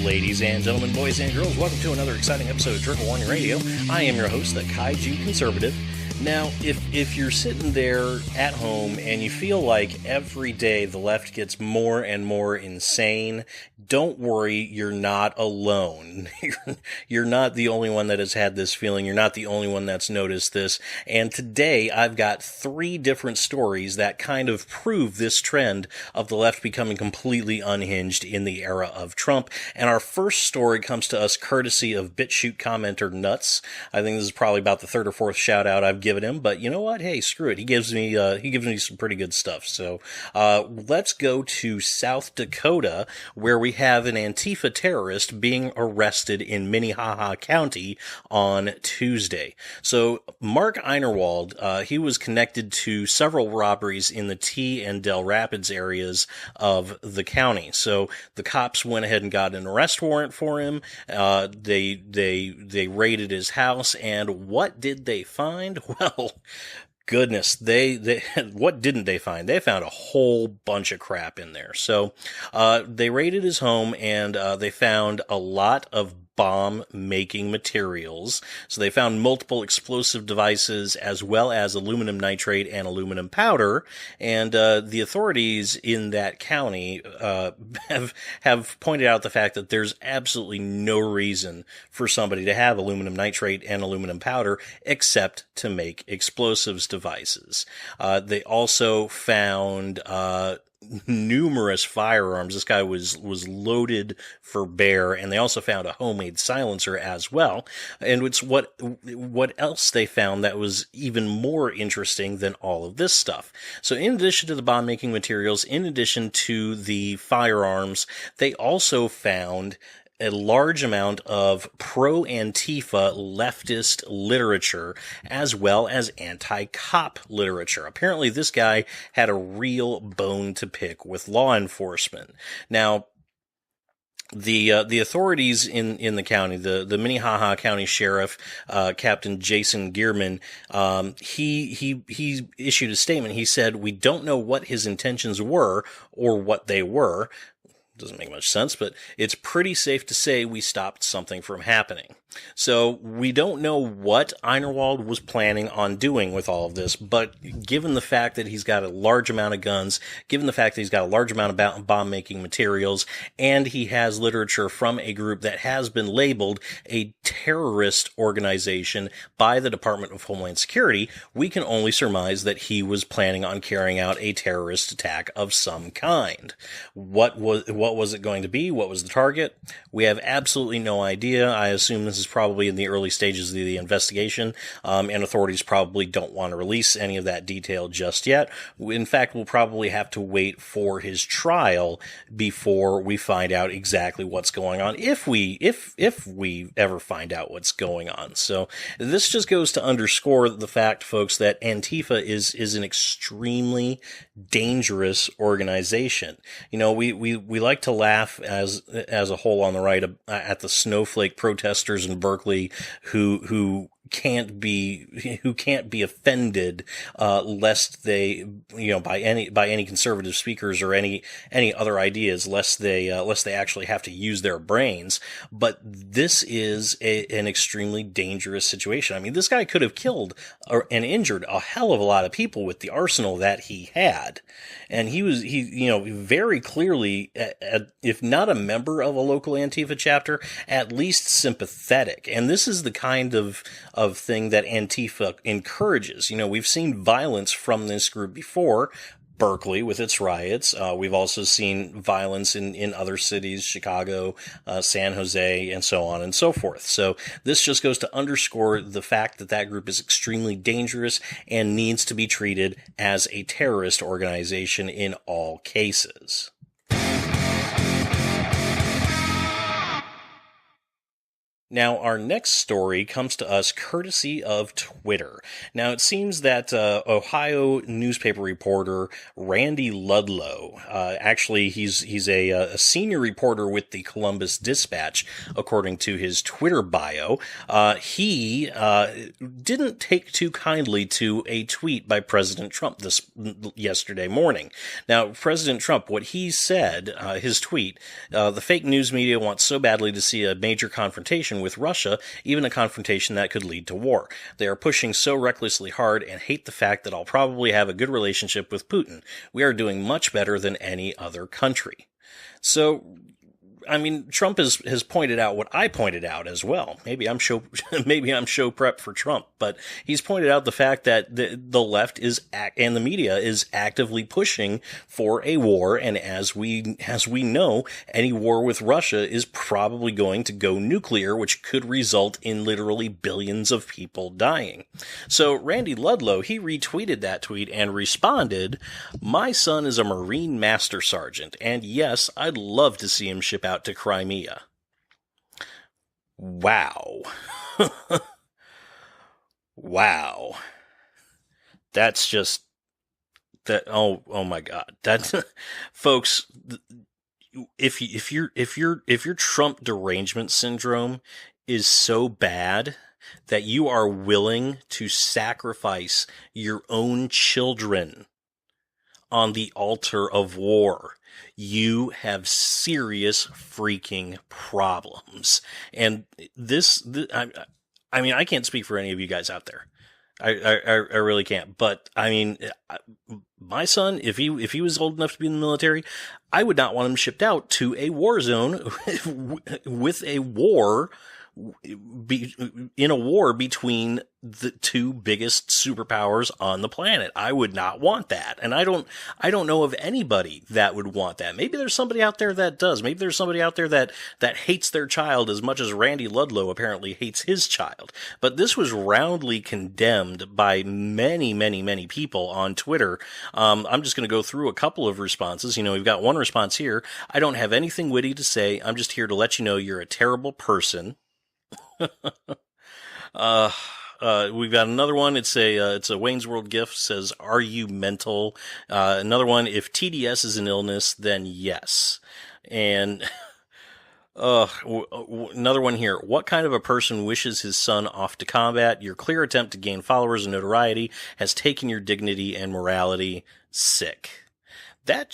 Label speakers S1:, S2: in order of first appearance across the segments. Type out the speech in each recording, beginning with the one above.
S1: Ladies and gentlemen, boys and girls, welcome to another exciting episode of Trigger Warning Radio. I am your host, the Kaiju Conservative. Now, if you're sitting there at home and you feel like every day the left gets more and more insane, don't worry, you're not alone. You're not the only one that has had this feeling. You're not the only one that's noticed this. And today I've got 3 different stories that kind of prove this trend of the left becoming completely unhinged in the era of Trump. And our first story comes to us courtesy of BitChute commenter Nuts. I think this is probably about the 3rd or 4th shout out I've given him, but you know what? Hey, screw it. He gives me some pretty good stuff. So, let's go to South Dakota, where we have an Antifa terrorist being arrested in Minnehaha County on Tuesday. So, Mark Einar, he was connected to several robberies in the T and Del Rapids areas of the county. So, the cops went ahead and got an arrest warrant for him. They raided his house, and what did they find? Well, goodness, they what didn't they find? They found a whole bunch of crap in there. So, they raided his home and, they found a lot of bomb-making materials. So they found multiple explosive devices as well as aluminum nitrate and aluminum powder. And the authorities in that county have pointed out the fact that there's absolutely no reason for somebody to have aluminum nitrate and aluminum powder except to make explosives devices. They also found numerous firearms. This guy was loaded for bear, and they also found a homemade silencer as well. And it's what else they found that was even more interesting than all of this stuff. So in addition to the bomb making materials, in addition to the firearms, they also found a large amount of pro-Antifa leftist literature as well as anti-cop literature. Apparently this guy had a real bone to pick with law enforcement. Now, the authorities in the county, the Minnehaha County Sheriff, Captain Jason Gearman, he issued a statement. He said, "We don't know what his intentions were or what they were." Doesn't make much sense, but it's pretty safe to say we stopped something from happening. So we don't know what Einar was planning on doing with all of this, but given the fact that he's got a large amount of guns, given the fact that he's got a large amount of bomb-making materials, and he has literature from a group that has been labeled a terrorist organization by the Department of Homeland Security, we can only surmise that he was planning on carrying out a terrorist attack of some kind. What was it going to be? What was the target? We have absolutely no idea. I assume this is probably in the early stages of the investigation, and authorities probably don't want to release any of that detail just yet. In fact, we'll probably have to wait for his trial before we find out exactly what's going on, if we ever find out what's going on. So this just goes to underscore the fact, folks, that Antifa is an extremely dangerous organization. You know, we like to laugh as a whole on the right at the snowflake protesters in Berkeley who can't be offended lest they, by any conservative speakers or any other ideas, lest they actually have to use their brains. But this is an extremely dangerous situation. I mean, this guy could have killed and injured a hell of a lot of people with the arsenal that he had, and he very clearly, if not a member of a local Antifa chapter, at least sympathetic. And this is the kind of thing that Antifa encourages. We've seen violence from this group before. Berkeley with its riots. We've also seen violence in other cities, Chicago, San Jose, and so on and so forth. So this just goes to underscore the fact that group is extremely dangerous and needs to be treated as a terrorist organization in all cases. Now, our next story comes to us courtesy of Twitter. Now, it seems that Ohio newspaper reporter Randy Ludlow, actually, he's a senior reporter with the Columbus Dispatch, according to his Twitter bio. He didn't take too kindly to a tweet by President Trump yesterday morning. Now, President Trump, what he said, his tweet, the fake news media wants so badly to see a major confrontation with Russia, even a confrontation that could lead to war. They are pushing so recklessly hard and hate the fact that I'll probably have a good relationship with Putin. We are doing much better than any other country. So, I mean, Trump has pointed out what I pointed out as well. Maybe I'm show prep for Trump, but he's pointed out the fact that the left and the media is actively pushing for a war, and as we know, any war with Russia is probably going to go nuclear, which could result in literally billions of people dying. So Randy Ludlow, he retweeted that tweet and responded, "My son is a Marine Master Sergeant, and yes, I'd love to see him ship out to Crimea." Wow. Wow. That's just that. Oh my God. That, folks, if your Trump derangement syndrome is so bad that you are willing to sacrifice your own children on the altar of war, you have serious freaking problems. And I mean, I can't speak for any of you guys out there. I really can't. But I mean, my son, if he was old enough to be in the military, I would not want him shipped out to a war zone with a war. In a war between the two biggest superpowers on the planet. I would not want that. And I don't know of anybody that would want that. Maybe there's somebody out there that does. Maybe there's somebody out there that hates their child as much as Randy Ludlow apparently hates his child. But this was roundly condemned by many, many, many people on Twitter. I'm just going to go through a couple of responses. You know, we've got one response here. "I don't have anything witty to say. I'm just here to let you know you're a terrible person." We've got another one. It's a Wayne's World gift. Says, "Are you mental?" Another one. "If TDS is an illness, then yes." And another one here. "What kind of a person wishes his son off to combat? Your clear attempt to gain followers and notoriety has taken your dignity and morality. Sick." That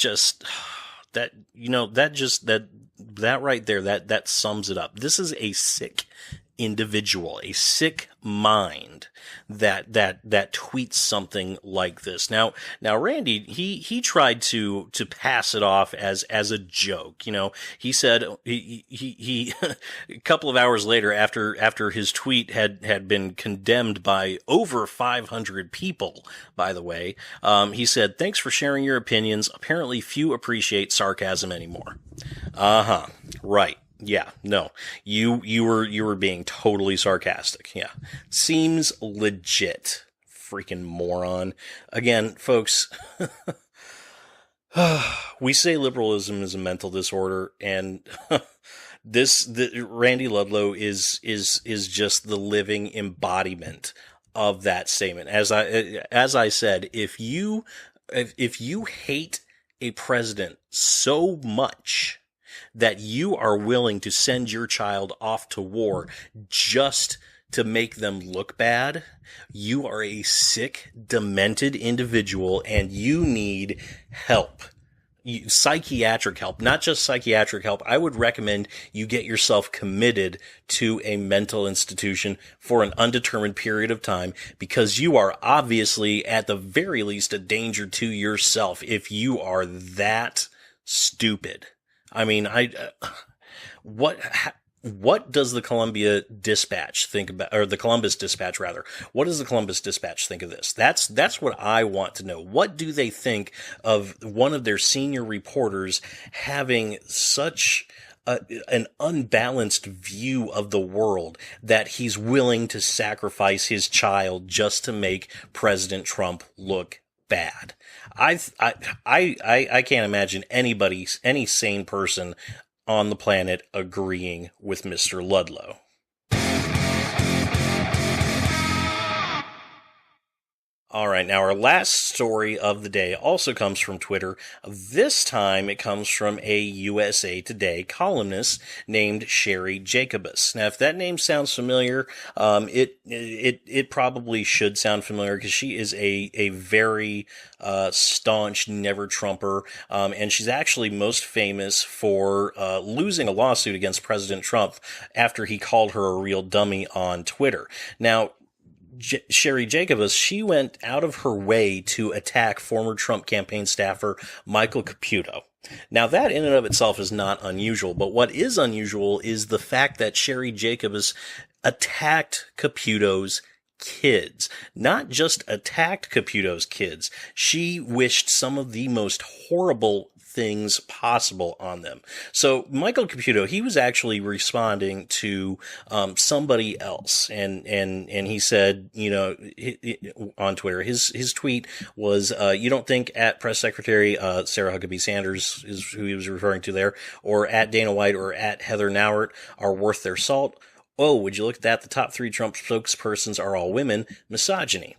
S1: right there, that sums it up. This is a sick individual, a sick mind that tweets something like this. Now Randy, he tried to pass it off as a joke. You know, he said he a couple of hours later, after his tweet had been condemned by over 500 people, by the way, he said, "Thanks for sharing your opinions. Apparently few appreciate sarcasm anymore." Right. Yeah, no, you were being totally sarcastic. Yeah, seems legit. Freaking moron. Again, folks, we say liberalism is a mental disorder, and Randy Ludlow is just the living embodiment of that statement. As I said, if you hate a president so much that you are willing to send your child off to war just to make them look bad, you are a sick, demented individual, and you need help. Psychiatric help, not just psychiatric help. I would recommend you get yourself committed to a mental institution for an undetermined period of time, because you are obviously, at the very least, a danger to yourself if you are that stupid. I mean, what does the Columbia Dispatch think about, or the Columbus Dispatch rather? What does the Columbus Dispatch think of this? That's what I want to know. What do they think of one of their senior reporters having such an unbalanced view of the world that he's willing to sacrifice his child just to make President Trump look bad? I can't imagine any sane person on the planet agreeing with Mr. Ludlow. All right, now our last story of the day also comes from Twitter. This time it comes from a USA Today columnist named Sherry Jacobus. Now, if that name sounds familiar, it probably should sound familiar because she is a very staunch never Trumper, and she's actually most famous for losing a lawsuit against President Trump after he called her a real dummy on Twitter. Now, Sherry Jacobus, she went out of her way to attack former Trump campaign staffer Michael Caputo. Now, that in and of itself is not unusual, but what is unusual is the fact that Sherry Jacobus attacked Caputo's kids. Not just attacked Caputo's kids, she wished some of the most horrible things possible on them. So Michael Caputo, he was actually responding to somebody else, and he said, on Twitter, his tweet was, you don't think at Press Secretary Sarah Huckabee Sanders is who he was referring to there, or at Dana White or at Heather Nauert are worth their salt? Oh, would you look at that? The top 3 Trump spokespersons are all women. Misogyny.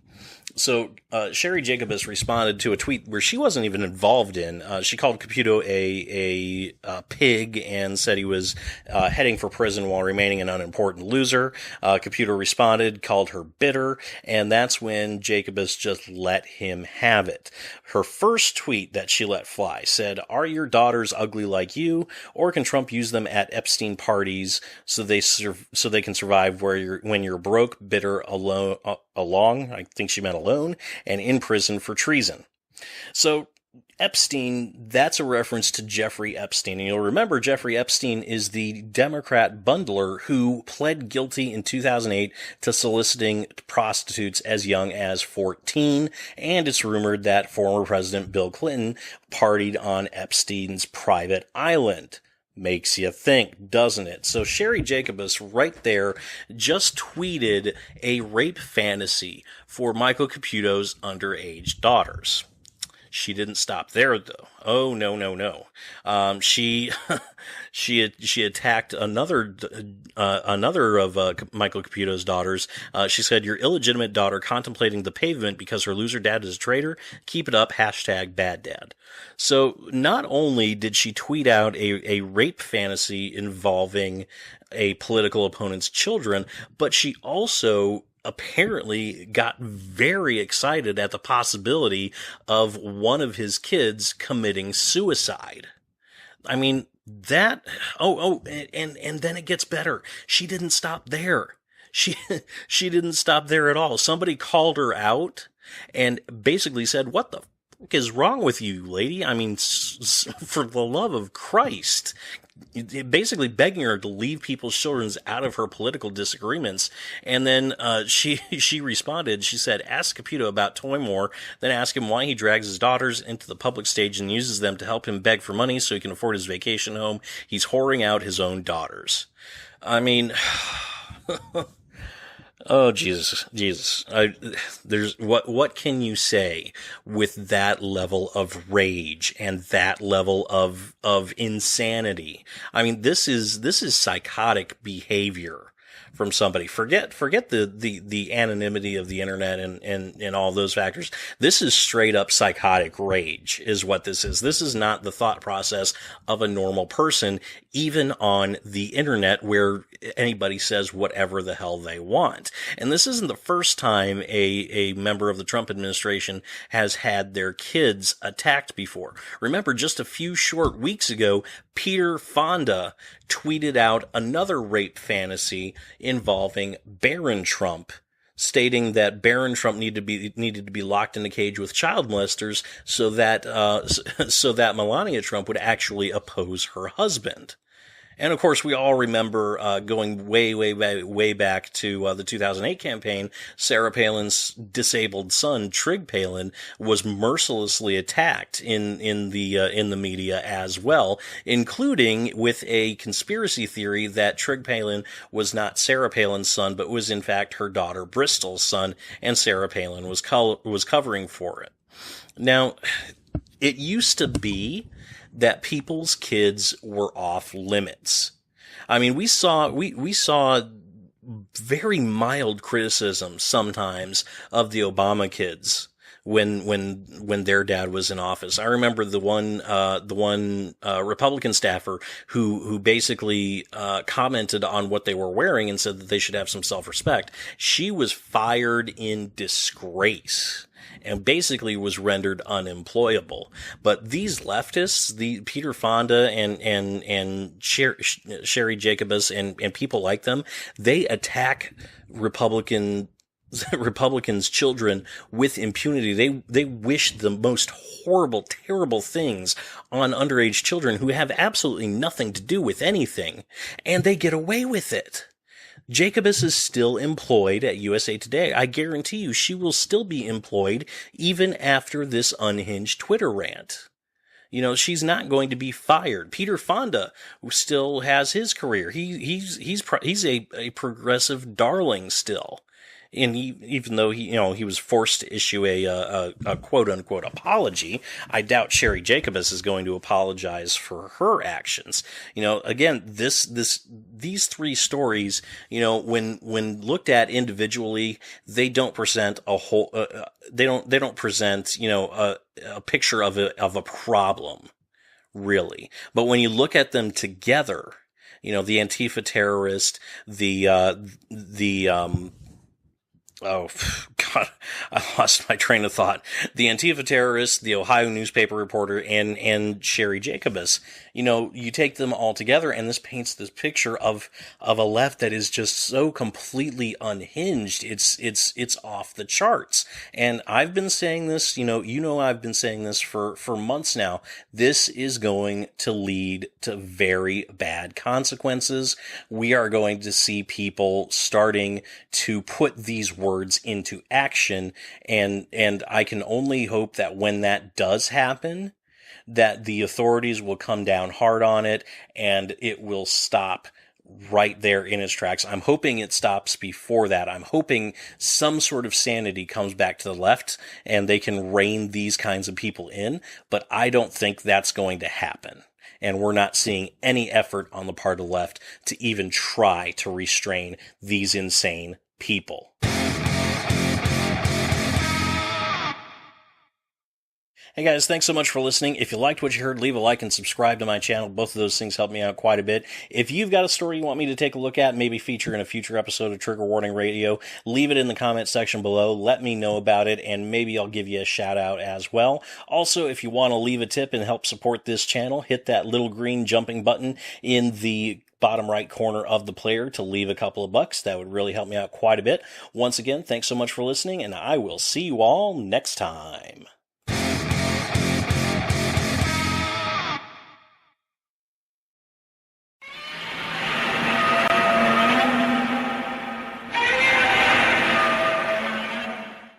S1: So Sherry Jacobus responded to a tweet where she wasn't even involved in. She called Caputo a pig and said he was heading for prison while remaining an unimportant loser. Caputo responded, called her bitter, and that's when Jacobus just let him have it. Her first tweet that she let fly said, "Are your daughters ugly like you, or can Trump use them at Epstein parties so they can survive when you're broke, bitter, along?" I think she meant alone, and in prison for treason. So Epstein, that's a reference to Jeffrey Epstein. And you'll remember Jeffrey Epstein is the Democrat bundler who pled guilty in 2008 to soliciting prostitutes as young as 14. And it's rumored that former President Bill Clinton partied on Epstein's private island. Makes you think, doesn't it? So Sherry Jacobus right there just tweeted a rape fantasy for Michael Caputo's underage daughters. She didn't stop there, though. Oh, no. She attacked another of Michael Caputo's daughters. She said, "Your illegitimate daughter contemplating the pavement because her loser dad is a traitor. Keep it up. #BadDad." So not only did she tweet out a rape fantasy involving a political opponent's children, but she also apparently got very excited at the possibility of one of his kids committing suicide. I mean, and then it gets better. She didn't stop there. She didn't stop there at all. Somebody called her out and basically said, "What the fuck is wrong with you, lady? I mean, for the love of Christ." Basically begging her to leave people's children out of her political disagreements. And then she responded, she said, "Ask Caputo about Toymore, then ask him why he drags his daughters into the public stage and uses them to help him beg for money so he can afford his vacation home. He's whoring out his own daughters." I mean... Oh, Jesus. There's what can you say with that level of rage and that level of insanity? I mean, this is psychotic behavior from somebody. Forget the anonymity of the internet and all those factors. This is straight up psychotic rage is what this is. This is not the thought process of a normal person, even on the internet where anybody says whatever the hell they want. And this isn't the first time a member of the Trump administration has had their kids attacked before. Remember, just a few short weeks ago, Peter Fonda tweeted out another rape fantasy involving Barron Trump, stating that Barron Trump needed to be locked in a cage with child molesters so that Melania Trump would actually oppose her husband. And of course, we all remember going way back to the 2008 campaign. Sarah Palin's disabled son, Trig Palin, was mercilessly attacked in the media as well, including with a conspiracy theory that Trig Palin was not Sarah Palin's son, but was in fact her daughter Bristol's son, and Sarah Palin was covering for it. Now, it used to be that people's kids were off limits. I mean, we saw very mild criticism sometimes of the Obama kids when their dad was in office. I remember the one Republican staffer who basically commented on what they were wearing and said that they should have some self-respect. She was fired in disgrace and basically was rendered unemployable. But these leftists, the Peter Fonda and Sherry Jacobus and people like them, they attack Republicans' children with impunity. They wish the most horrible, terrible things on underage children who have absolutely nothing to do with anything, and they get away with it. Jacobus is still employed at USA Today. I guarantee you she will still be employed even after this unhinged Twitter rant. You know, she's not going to be fired. Peter Fonda still has his career. He's a progressive darling still. And even though he was forced to issue a quote unquote apology, I doubt Sherry Jacobus is going to apologize for her actions. You know, again, these three stories, you know, when looked at individually, they don't present a whole, they don't present, you know, a picture of a problem, really. But when you look at them together, you know, the Antifa terrorist, oh, God, I lost my train of thought. The Antifa terrorist, the Ohio newspaper reporter, and Sherry Jacobus. You know, you take them all together, and this paints this picture of a left that is just so completely unhinged. It's off the charts. And I've been saying this, I've been saying this for months now. This is going to lead to very bad consequences. We are going to see people starting to put these words into action, and I can only hope that when that does happen, that the authorities will come down hard on it and it will stop right there in its tracks. I'm hoping it stops before that. I'm hoping some sort of sanity comes back to the left and they can rein these kinds of people in, but I don't think that's going to happen. And we're not seeing any effort on the part of the left to even try to restrain these insane people. Hey guys, thanks so much for listening. If you liked what you heard, leave a like and subscribe to my channel. Both of those things help me out quite a bit. If you've got a story you want me to take a look at, maybe feature in a future episode of Trigger Warning Radio, leave it in the comment section below. Let me know about it, and maybe I'll give you a shout out as well. Also, if you want to leave a tip and help support this channel, hit that little green jumping button in the bottom right corner of the player to leave a couple of bucks. That would really help me out quite a bit. Once again, thanks so much for listening, and I will see you all next time.